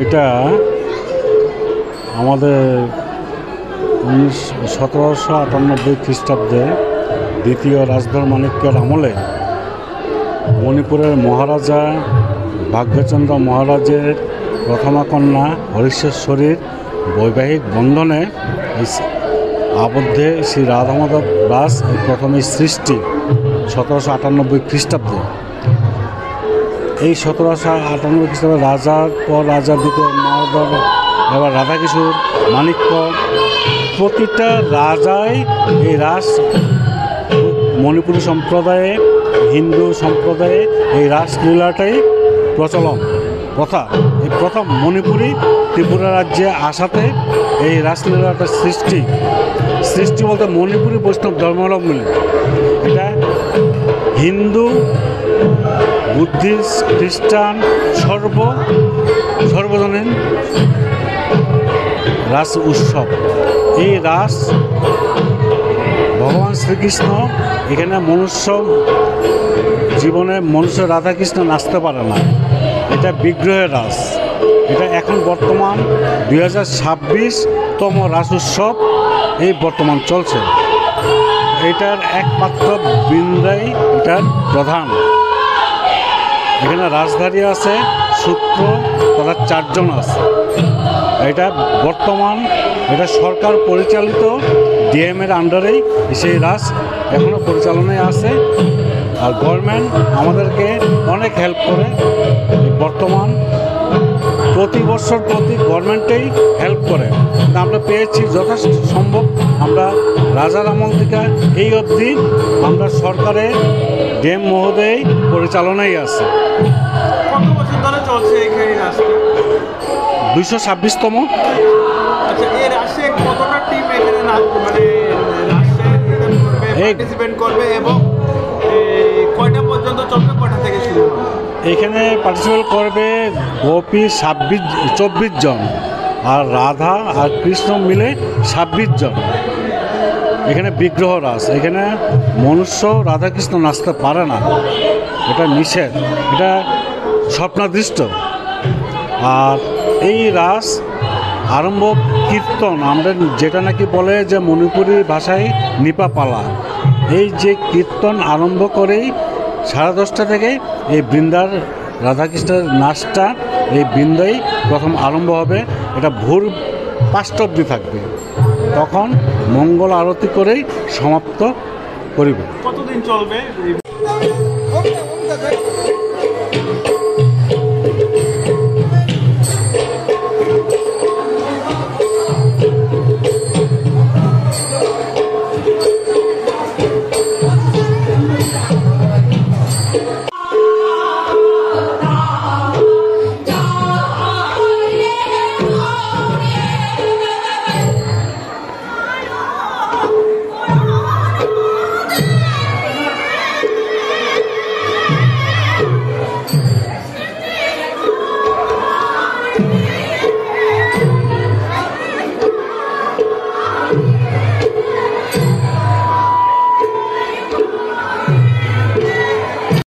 এটা আমাদের 1798 খ্রিস্টাব্দে দ্বিতীয় রাজধর মাণিক্যের আমলে মণিপুরের মহারাজা ভাগ্যচন্দ্র মহারাজের প্রথমা কন্যা হরিশ্বরীর বৈবাহিক বন্ধনে আবদ্ধে শ্রী রাধামাধব দাস প্রথমে সৃষ্টি 1798 খ্রিস্টাব্দে। এই 1798 খ্রিস্টাব্দে রাজার পর রাজা দ্বিতীয় মহারাজ এবার রাধাকিশোর মাণিক্য প্রতিটা রাজাই এই রাস মণিপুরী সম্প্রদায়ে হিন্দু সম্প্রদায়ে এই রাসলীলাটাই প্রচলন প্রথা। এই প্রথম মণিপুরী ত্রিপুরা রাজ্যে আসাতে এই রাসলীলাটার সৃষ্টি বলতে মণিপুরী বৈষ্ণব ধর্মাবলম্বী। এটা হিন্দু বুদ্ধিস্ট খ্রিস্টান সর্বজনীন রাস উৎসব। এই রাস ভগবান শ্রীকৃষ্ণ এখানে মনুষ্য জীবনে মনুষ্য রাধাকৃষ্ণ নাচতে পারে না, এটা বিগ্রহের রাস। এটা এখন বর্তমান 2026তম রাস উৎসব এই বর্তমান চলছে। এটার একমাত্র বৃন্দাই এটার প্রধান। এখানে রাজধারী আছে সূত্র তারা 4 জন আছে। এটা বর্তমান এটা সরকার পরিচালিত ডিএমের আন্ডারেই সেই রাস এখনও পরিচালনায় আছে। আর গভর্নমেন্ট আমাদেরকে অনেক হেল্প করে। বর্তমান প্রতি বছর গভর্নমেন্টেই হেল্প করে। আমরা পেয়েছি যথেষ্ট সম্ভব। আমরা রাজার আমল থেকে এই অবধি আমরা সরকারের ডিএম মহোদয় পরিচালনায় আছে। 226তম। এখানে পার্টিসিপেট করবে গোপী 24 জন আর রাধা আর কৃষ্ণ মিলে 26 জন। এখানে বিগ্রহ রাস, এখানে মনুষ্য রাধাকৃষ্ণ নাচতে পারে না, এটা নিষেধ, এটা স্বপ্নাদৃষ্ট। আর এই রাস আরম্ভ কীর্তন, আমরা যেটা নাকি বলে যে মণিপুরি ভাষায় নিপাপালা, এই যে কীর্তন আরম্ভ করেই 10:30 থেকে এই বৃন্দার রাধাকৃষ্ণের নাচটা এই বৃন্দাই প্রথম আরম্ভ হবে। এটা ভোর 5টা অবধি থাকবে, তখন মঙ্গল আরতি করেই সমাপ্ত করিবে। কতদিন চলবে?